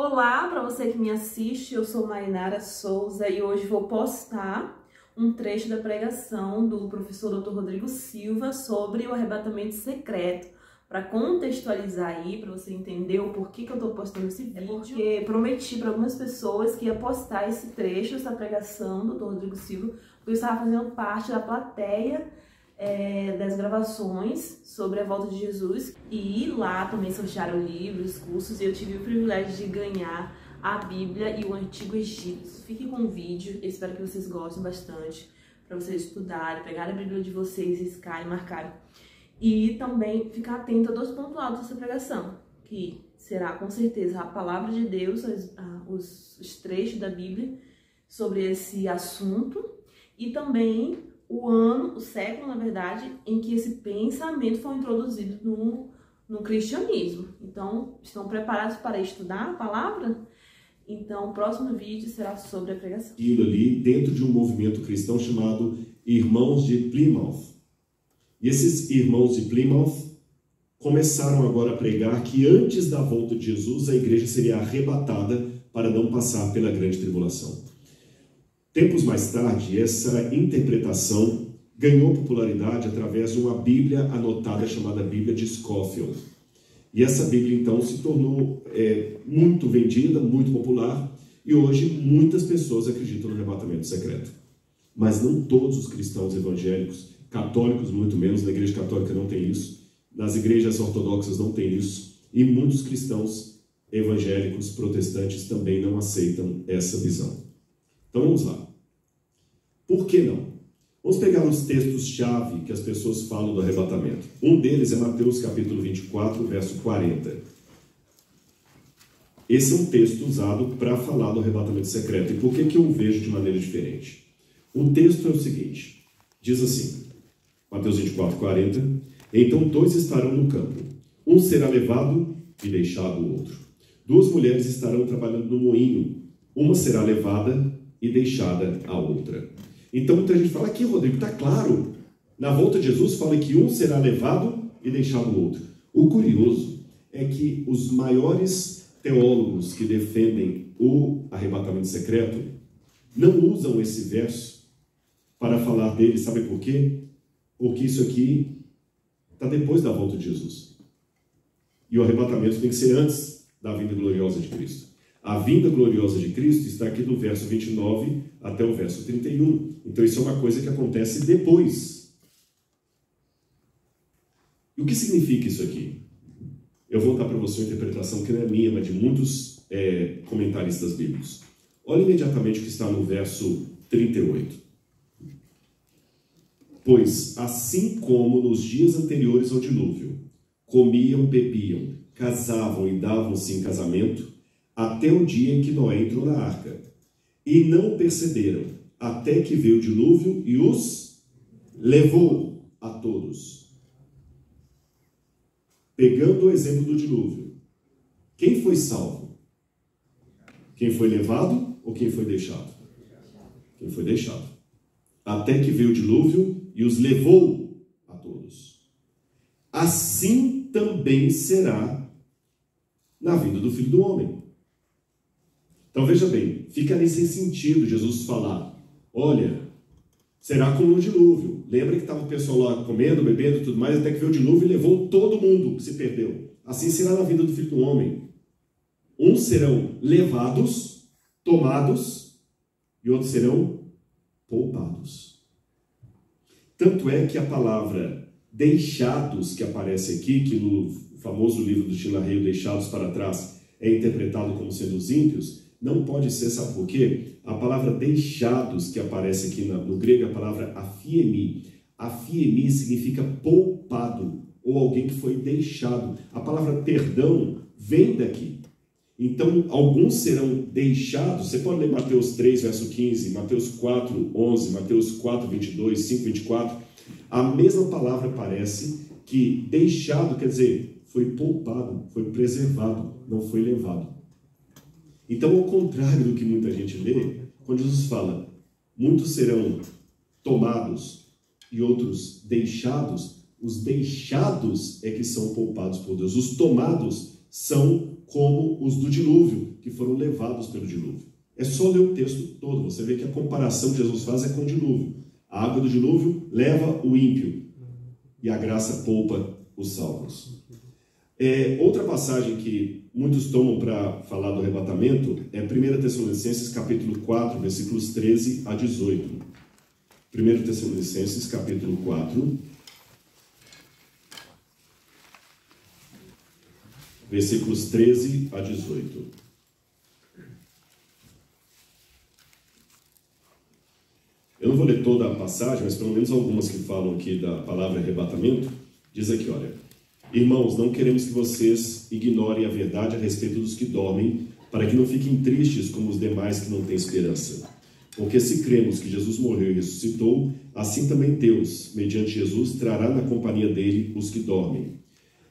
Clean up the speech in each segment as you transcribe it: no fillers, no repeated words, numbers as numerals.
Olá, para você que me assiste, eu sou Mainara Souza e hoje vou postar um trecho da pregação do professor Dr. Rodrigo Silva sobre o arrebatamento secreto. Para contextualizar aí, para você entender o porquê que eu estou postando esse vídeo, porque prometi para algumas pessoas que ia postar esse trecho, essa pregação do Dr. Rodrigo Silva, porque eu estava fazendo parte da plateia das gravações sobre a volta de Jesus, e lá também sortearam livros, cursos, e eu tive o privilégio de ganhar a Bíblia e o Antigo Egito. Fiquem com o vídeo, eu espero que vocês gostem bastante, para vocês estudarem, pegarem a Bíblia de vocês, riscarem, marcarem. E também ficar atento a dois pontos altos dessa pregação, que será com certeza a palavra de Deus, os trechos da Bíblia sobre esse assunto, e também o ano, o século, na verdade, em que esse pensamento foi introduzido no cristianismo. Então, estão preparados para estudar a palavra? Então, o próximo vídeo será sobre a pregação. Aquilo ali dentro de um movimento cristão chamado Irmãos de Plymouth. E esses irmãos de Plymouth começaram agora a pregar que antes da volta de Jesus, a igreja seria arrebatada para não passar pela grande tribulação. Tempos mais tarde, essa interpretação ganhou popularidade através de uma Bíblia anotada chamada Bíblia de Scofield. E essa Bíblia, então, se tornou muito vendida, muito popular, e hoje muitas pessoas acreditam no arrebatamento secreto. Mas não todos os cristãos evangélicos, católicos muito menos, na igreja católica não tem isso, nas igrejas ortodoxas não tem isso, e muitos cristãos evangélicos protestantes também não aceitam essa visão. Então vamos lá. Por que não? Vamos pegar os textos-chave que as pessoas falam do arrebatamento. Um deles é Mateus capítulo 24, verso 40. Esse é um texto usado para falar do arrebatamento secreto. E por que eu o vejo de maneira diferente? O texto é o seguinte, diz assim, Mateus 24, 40, então dois estarão no campo, um será levado e deixado o outro. Duas mulheres estarão trabalhando no moinho, uma será levada e deixada a outra. Então muita gente fala aqui, Rodrigo, está claro. Na volta de Jesus fala que um será levado e deixado o outro. O curioso é que os maiores teólogos que defendem o arrebatamento secreto não usam esse verso para falar dele. Sabe por quê? Porque isso aqui está depois da volta de Jesus. E o arrebatamento tem que ser antes da vinda gloriosa de Cristo. A vinda gloriosa de Cristo está aqui do verso 29 até o verso 31. Então isso é uma coisa que acontece depois. E o que significa isso aqui? Eu vou dar para você uma interpretação que não é minha, mas de muitos comentaristas bíblicos. Olha imediatamente o que está no verso 38. Pois, assim como nos dias anteriores ao dilúvio, comiam, bebiam, casavam e davam-se em casamento, até o dia em que Noé entrou na arca, e não perceberam, até que veio o dilúvio e os levou a todos. Pegando o exemplo do dilúvio, quem foi salvo? Quem foi levado ou quem foi deixado? Quem foi deixado. Até que veio o dilúvio e os levou a todos. Assim também será na vinda do Filho do Homem. Então veja bem, fica nesse sentido Jesus falar, olha, será como no dilúvio. Lembra que estava o pessoal lá comendo, bebendo e tudo mais, até que veio o dilúvio e levou todo mundo que se perdeu. Assim será na vida do Filho do Homem. Uns serão levados, tomados, e outros serão poupados. Tanto é que a palavra deixados, que aparece aqui, que no famoso livro do Sheila Rei, Deixados para Trás, é interpretado como sendo os ímpios, não pode ser, sabe por quê? A palavra deixados, que aparece aqui no grego, é a palavra afiemi. Afiemi significa poupado, ou alguém que foi deixado. A palavra perdão vem daqui. Então, alguns serão deixados. Você pode ler Mateus 3, verso 15, Mateus 4, 11, Mateus 4, 22, 5, 24. A mesma palavra aparece que deixado quer dizer foi poupado, foi preservado, não foi levado. Então, ao contrário do que muita gente lê, quando Jesus fala, muitos serão tomados e outros deixados, os deixados é que são poupados por Deus. Os tomados são como os do dilúvio, que foram levados pelo dilúvio. É só ler o texto todo, você vê que a comparação que Jesus faz é com o dilúvio. A água do dilúvio leva o ímpio e a graça poupa os salvos. Outra passagem que muitos tomam para falar do arrebatamento é 1 Tessalonicenses capítulo 4, versículos 13 a 18. 1 Tessalonicenses capítulo 4, versículos 13 a 18. Eu não vou ler toda a passagem, mas pelo menos algumas que falam aqui da palavra arrebatamento. Diz aqui, olha: irmãos, não queremos que vocês ignorem a verdade a respeito dos que dormem, para que não fiquem tristes como os demais que não têm esperança. Porque se cremos que Jesus morreu e ressuscitou, assim também Deus, mediante Jesus, trará na companhia dele os que dormem.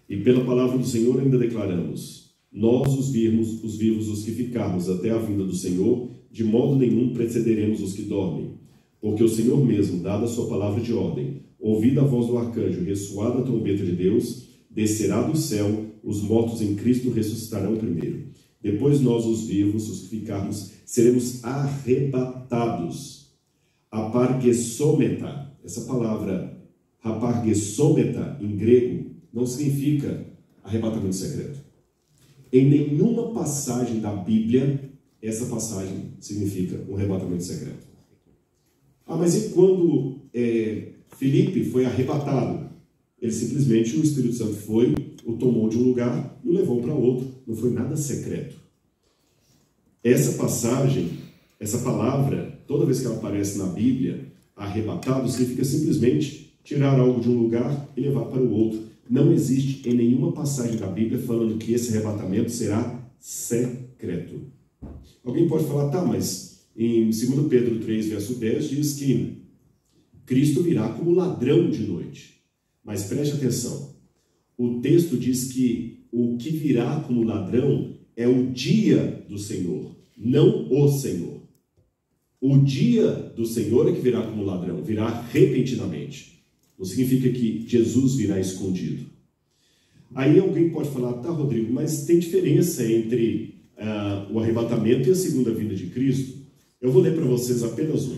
E pela palavra do Senhor ainda declaramos: nós os vivos, os que ficarmos até a vinda do Senhor, de modo nenhum precederemos os que dormem. Porque o Senhor mesmo, dada a sua palavra de ordem, ouvida a voz do arcanjo, ressoada a trombeta de Deus, descerá do céu, os mortos em Cristo ressuscitarão primeiro. Depois nós, os vivos, os que ficarmos, seremos arrebatados. Apargesometa, essa palavra apargesometa em grego não significa arrebatamento secreto. Em nenhuma passagem da Bíblia, essa passagem significa um arrebatamento secreto. Mas e quando Filipe foi arrebatado? Ele simplesmente, o Espírito Santo foi, o tomou de um lugar e o levou para outro. Não foi nada secreto. Essa passagem, essa palavra, toda vez que ela aparece na Bíblia, arrebatado, significa simplesmente tirar algo de um lugar e levar para o outro. Não existe em nenhuma passagem da Bíblia falando que esse arrebatamento será secreto. Alguém pode falar, tá, mas em 2 Pedro 3, verso 10, diz que Cristo virá como ladrão de noite. Mas preste atenção, o texto diz que o que virá como ladrão é o dia do Senhor, não o Senhor. O dia do Senhor é que virá como ladrão, virá repentinamente. Não significa que Jesus virá escondido. Aí alguém pode falar, tá, Rodrigo, mas tem diferença entre o arrebatamento e a segunda vinda de Cristo? Eu vou ler para vocês apenas um.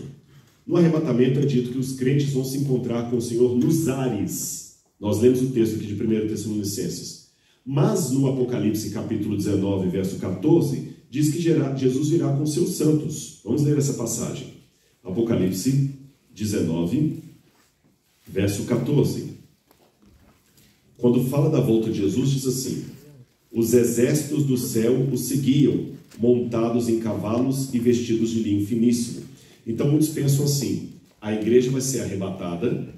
No arrebatamento é dito que os crentes vão se encontrar com o Senhor nos ares. Nós lemos o texto aqui de 1 Tessalonicenses. Mas no Apocalipse capítulo 19, verso 14, diz que Jesus virá com seus santos. Vamos ler essa passagem. Apocalipse 19, verso 14. Quando fala da volta de Jesus, diz assim: os exércitos do céu o seguiam, montados em cavalos e vestidos de linho finíssimo. Então muitos pensam assim: a igreja vai ser arrebatada,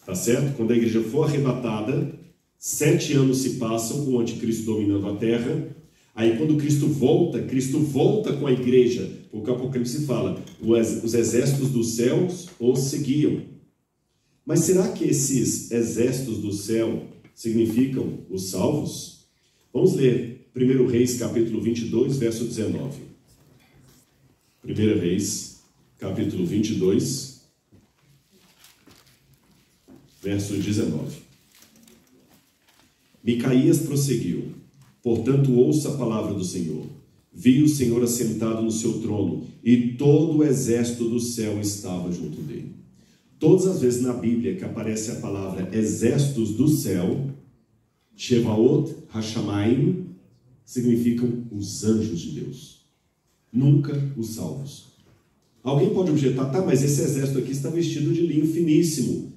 tá certo? Quando a igreja for arrebatada, 7 anos se passam com o anticristo dominando a terra. Aí quando Cristo volta com a igreja, porque o Apocalipse fala, os exércitos dos céus os seguiam. Mas será que esses exércitos do céu significam os salvos? Vamos ler 1 Reis, capítulo 22, verso 19. 1 Reis, capítulo 22, verso 19. Micaías prosseguiu: portanto, ouça a palavra do Senhor. Vi o Senhor assentado no seu trono, e todo o exército do céu estava junto dele. Todas as vezes na Bíblia que aparece a palavra exércitos do céu, Shevaot Hashamayim, significam os anjos de Deus, nunca os salvos. Alguém pode objetar, tá, mas esse exército aqui está vestido de linho finíssimo,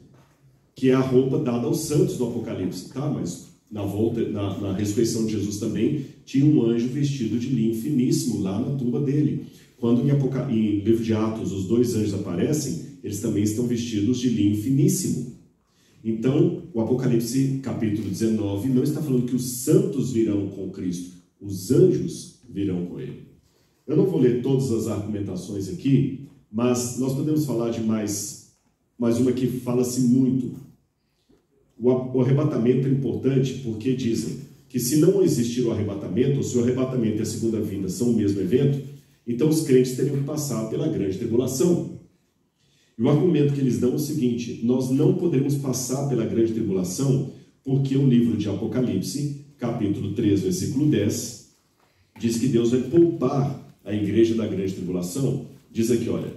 que é a roupa dada aos santos do Apocalipse. Tá, mas na ressurreição de Jesus também tinha um anjo vestido de linho finíssimo lá na tumba dele. Quando em livro de Atos os 2 anjos aparecem, eles também estão vestidos de linho finíssimo. Então, o Apocalipse capítulo 19 não está falando que os santos virão com Cristo, os anjos virão com ele. Eu não vou ler todas as argumentações aqui, mas nós podemos falar de mais uma que fala-se muito. O arrebatamento é importante porque dizem que se não existir o arrebatamento, ou se o arrebatamento e a segunda vinda são o mesmo evento, então os crentes teriam que passar pela grande tribulação. E o argumento que eles dão é o seguinte: nós não poderemos passar pela grande tribulação porque o livro de Apocalipse, capítulo 3, versículo 10, diz que Deus vai poupar a igreja da grande tribulação. Diz aqui, olha,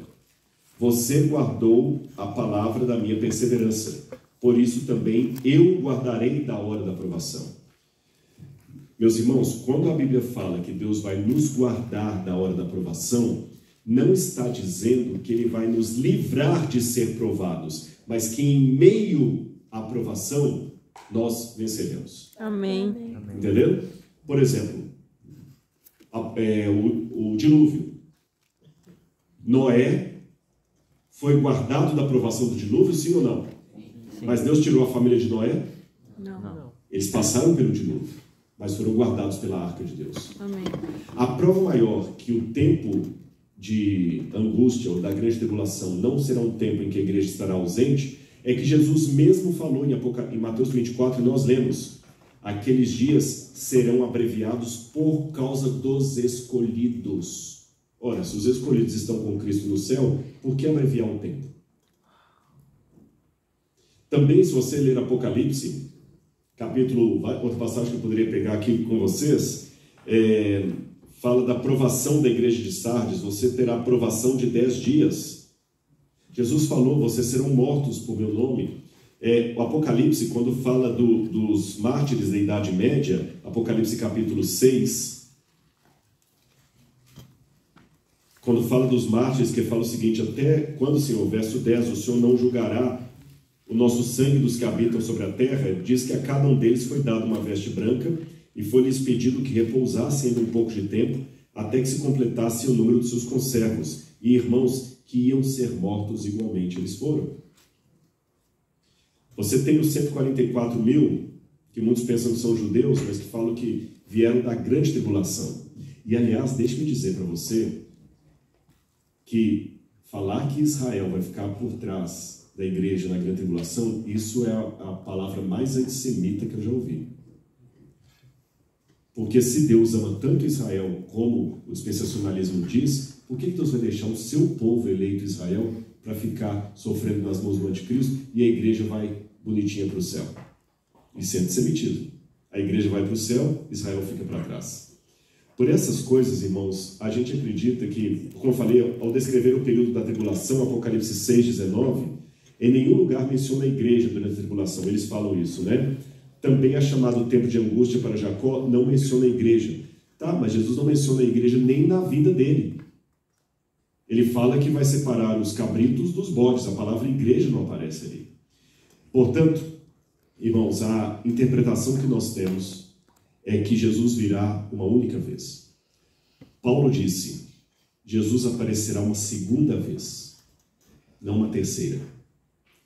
você guardou a palavra da minha perseverança, por isso também eu guardarei da hora da provação. Meus irmãos, quando a Bíblia fala que Deus vai nos guardar da hora da provação, não está dizendo que Ele vai nos livrar de ser provados, mas que em meio à provação, nós venceremos. Amém. Entendeu? Por exemplo, o dilúvio. Noé foi guardado da provação do dilúvio, sim ou não? Sim. Mas Deus tirou a família de Noé? Não. Eles passaram pelo dilúvio, mas foram guardados pela arca de Deus. Amém. A prova maior que o tempo de angústia ou da grande tribulação não será um tempo em que a igreja estará ausente, é que Jesus mesmo falou em Mateus 24, e nós lemos, aqueles dias serão abreviados por causa dos escolhidos. Ora, se os escolhidos estão com Cristo no céu, por que abreviar o tempo? Também, se você ler Apocalipse, outra passagem que eu poderia pegar aqui com vocês, fala da provação da igreja de Sardes. Você terá provação de 10 dias. Jesus falou, vocês serão mortos por meu nome. O Apocalipse, quando fala dos mártires da Idade Média, Apocalipse capítulo 6, quando fala dos mártires, que fala o seguinte, até quando, Senhor, verso 10, o Senhor não julgará o nosso sangue dos que habitam sobre a terra, diz que a cada um deles foi dada uma veste branca e foi-lhes pedido que repousassem ainda um pouco de tempo, até que se completasse o número de seus conservos e irmãos que iam ser mortos igualmente eles foram. Você tem os 144 mil, que muitos pensam que são judeus, mas que falam que vieram da grande tribulação. E aliás, deixe-me dizer para você que falar que Israel vai ficar por trás da igreja na grande tribulação, isso é a palavra mais antissemita que eu já ouvi. Porque se Deus ama tanto Israel como o dispensacionalismo diz, por que Deus vai deixar o seu povo eleito Israel para ficar sofrendo nas mãos do anticristo e a igreja vai bonitinha para o céu? Isso é antissemitismo. A igreja vai para o céu, Israel fica para trás. Por essas coisas, irmãos, a gente acredita que, como eu falei, ao descrever o período da tribulação, Apocalipse 6:19, em nenhum lugar menciona a igreja durante a tribulação. Eles falam isso, né? Também é chamado o tempo de angústia para Jacó, não menciona a igreja. Tá, mas Jesus não menciona a igreja nem na vida dele. Ele fala que vai separar os cabritos dos bodes. A palavra igreja não aparece ali. Portanto, irmãos, a interpretação que nós temos é que Jesus virá uma única vez. Paulo disse, Jesus aparecerá uma segunda vez, não uma terceira.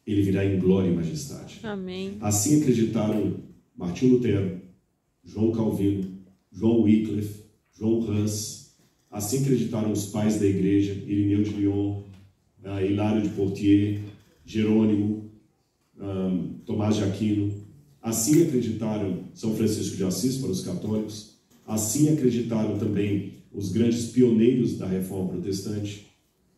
Ele virá em glória e majestade. Amém. Assim acreditaram Martinho Lutero, João Calvino, João Wycliffe, João Hus. Assim acreditaram os pais da igreja, Irineu de Lyon, Hilário de Poitiers, Jerônimo, Tomás de Aquino. Assim acreditaram São Francisco de Assis para os católicos. Assim acreditaram também os grandes pioneiros da Reforma Protestante.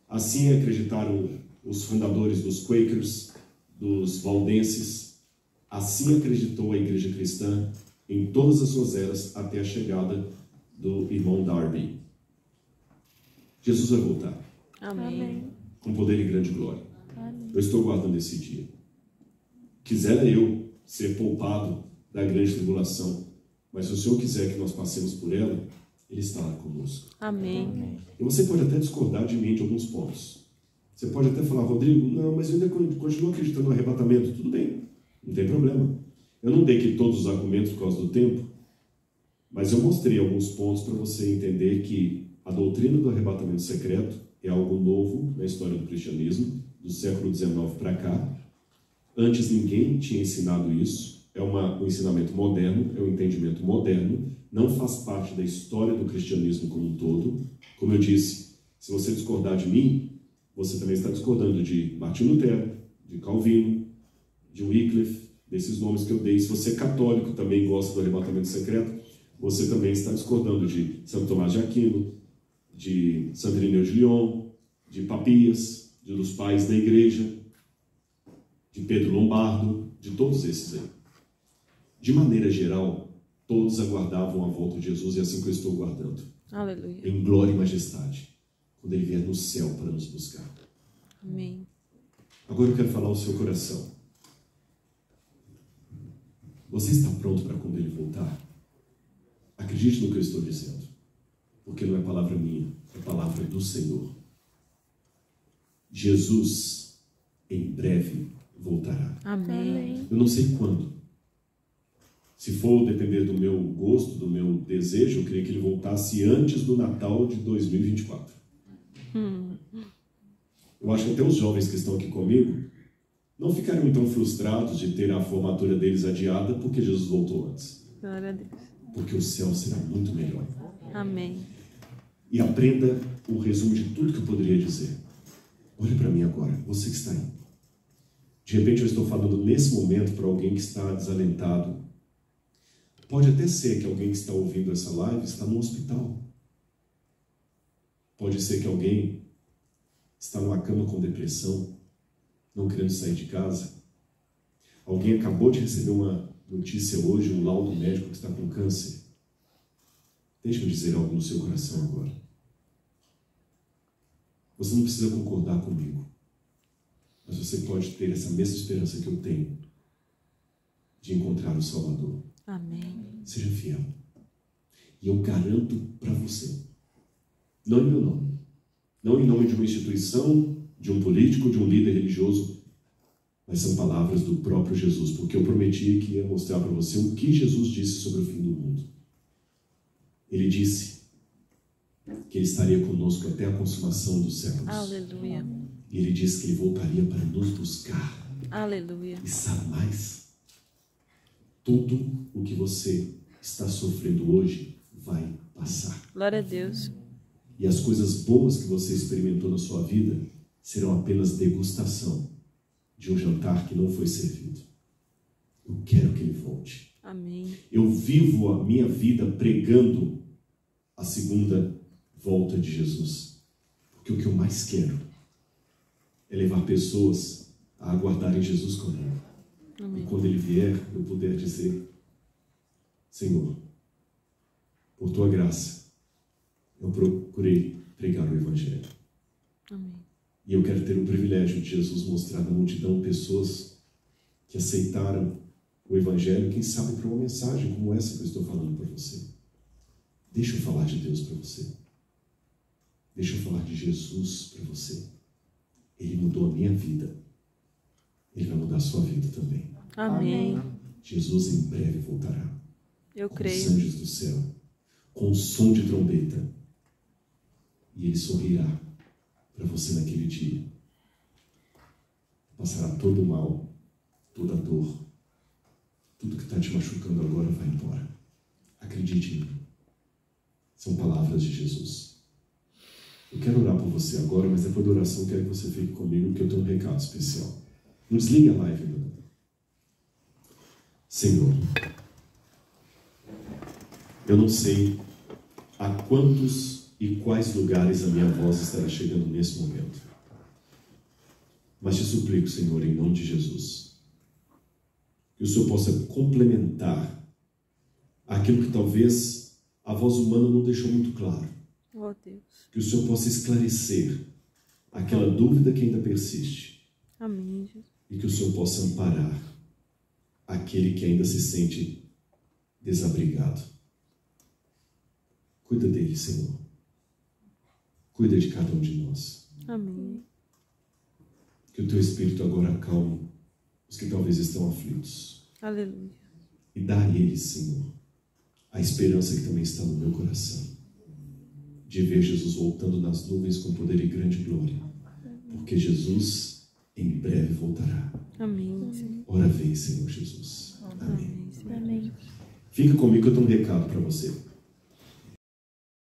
Assim acreditaram os fundadores dos Quakers, dos Valdenses. Assim acreditou a Igreja Cristã em todas as suas eras até a chegada do irmão Darby. Jesus vai voltar. Amém. Com poder e grande glória. Amém. Eu estou guardando esse dia. Quisera eu ser poupado da grande tribulação, mas se o Senhor quiser que nós passemos por ela, Ele estará conosco. Amém. E você pode até discordar de mim de alguns pontos. Você pode até falar, Rodrigo, não, mas eu ainda continuo acreditando no arrebatamento. Tudo bem, não tem problema. Eu não dei aqui todos os argumentos por causa do tempo, mas eu mostrei alguns pontos para você entender que a doutrina do arrebatamento secreto é algo novo na história do cristianismo, do século XIX para cá. Antes ninguém tinha ensinado isso, é um ensinamento moderno, é um entendimento moderno, não faz parte da história do cristianismo como um todo. Como eu disse, se você discordar de mim, você também está discordando de Martinho Lutero, de Calvino, de Wycliffe, desses nomes que eu dei. Se você é católico também gosta do arrebatamento secreto, você também está discordando de Santo Tomás de Aquino, de Santo Irineu de Lyon, de Papias, dos pais da igreja, de Pedro Lombardo, de todos esses aí. De maneira geral, todos aguardavam a volta de Jesus, e assim que eu estou aguardando. Aleluia. Em glória e majestade, quando Ele vier no céu para nos buscar. Amém. Agora eu quero falar ao seu coração. Você está pronto para quando Ele voltar? Acredite no que eu estou dizendo, porque não é palavra minha, é palavra do Senhor. Jesus, em breve, voltará. Amém. Eu não sei quando. Se for depender do meu gosto, do meu desejo, eu queria que Ele voltasse antes do Natal de 2024. Eu acho que até os jovens que estão aqui comigo não ficariam tão frustrados de ter a formatura deles adiada porque Jesus voltou antes. Glória a Deus. Porque o céu será muito melhor. Amém. E aprenda o resumo de tudo que eu poderia dizer. Olhe para mim agora, você que está aí. De repente eu estou falando nesse momento para alguém que está desalentado. Pode até ser que alguém que está ouvindo essa live está no hospital. Pode ser que alguém está numa cama com depressão, não querendo sair de casa. Alguém acabou de receber uma notícia hoje, um laudo médico que está com câncer. Deixa eu dizer algo no seu coração agora. Você não precisa concordar comigo, mas você pode ter essa mesma esperança que eu tenho de encontrar o Salvador. Amém. Seja fiel. E eu garanto para você, não em meu nome, não em nome de uma instituição, de um político, de um líder religioso, mas são palavras do próprio Jesus, porque eu prometi que ia mostrar para você o que Jesus disse sobre o fim do mundo. Ele disse que Ele estaria conosco até a consumação dos séculos. Aleluia. E Ele disse que Ele voltaria para nos buscar. Aleluia. E sabe mais? Tudo o que você está sofrendo hoje vai passar. Glória a Deus. E as coisas boas que você experimentou na sua vida serão apenas degustação de um jantar que não foi servido. Eu quero que Ele volte. Amém. Eu vivo a minha vida pregando a segunda volta de Jesus. Porque o que eu mais quero é levar pessoas a aguardarem Jesus comigo. Amém. E quando Ele vier, eu puder dizer: Senhor, por Tua graça, eu procurei pregar o Evangelho. Amém. E eu quero ter o privilégio de Jesus mostrar na multidão pessoas que aceitaram o Evangelho, quem sabe para uma mensagem como essa que eu estou falando para você. Deixa eu falar de Deus para você. Deixa eu falar de Jesus para você. Ele mudou a minha vida. Ele vai mudar a sua vida também. Amém. Jesus em breve voltará. Eu Com os creio. anjos do céu, com o som de trombeta. E Ele sorrirá para você naquele dia. Passará todo o mal, toda a dor. Tudo que está te machucando agora vai embora. Acredite em mim. São palavras de Jesus. Eu quero orar por você agora, mas depois da oração eu quero que você fique comigo, porque eu tenho um recado especial. Não desligue a live, meu. Senhor, eu não sei a quantos e quais lugares a minha voz estará chegando nesse momento. Mas te suplico, Senhor, em nome de Jesus, que o Senhor possa complementar aquilo que talvez a voz humana não deixou muito claro. Oh, Deus. Que o Senhor possa esclarecer aquela dúvida que ainda persiste. Amém, Jesus. E que o Senhor possa amparar aquele que ainda se sente desabrigado. Cuida dele, Senhor. Cuida de cada um de nós. Amém. Que o Teu Espírito agora acalme os que talvez estão aflitos. Aleluia. E dá a eles, Senhor, a esperança que também está no meu coração, de ver Jesus voltando nas nuvens com poder e grande glória. Porque Jesus em breve voltará. Amém. Ora vem, Senhor Jesus. Amém. Amém. Fica comigo que eu tenho um recado para você.